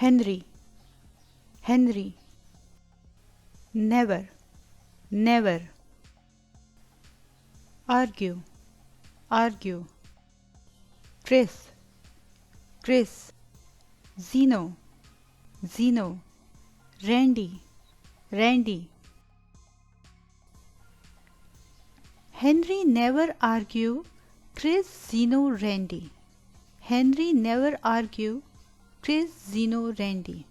Henry, Henry. Never, never. Argue, argue. Chris, Chris. Zeno, Zeno. Randy, Randy. Henry never argue. Chris, Zeno, Randy. Henry never argue. Chris, Zeno, Randy.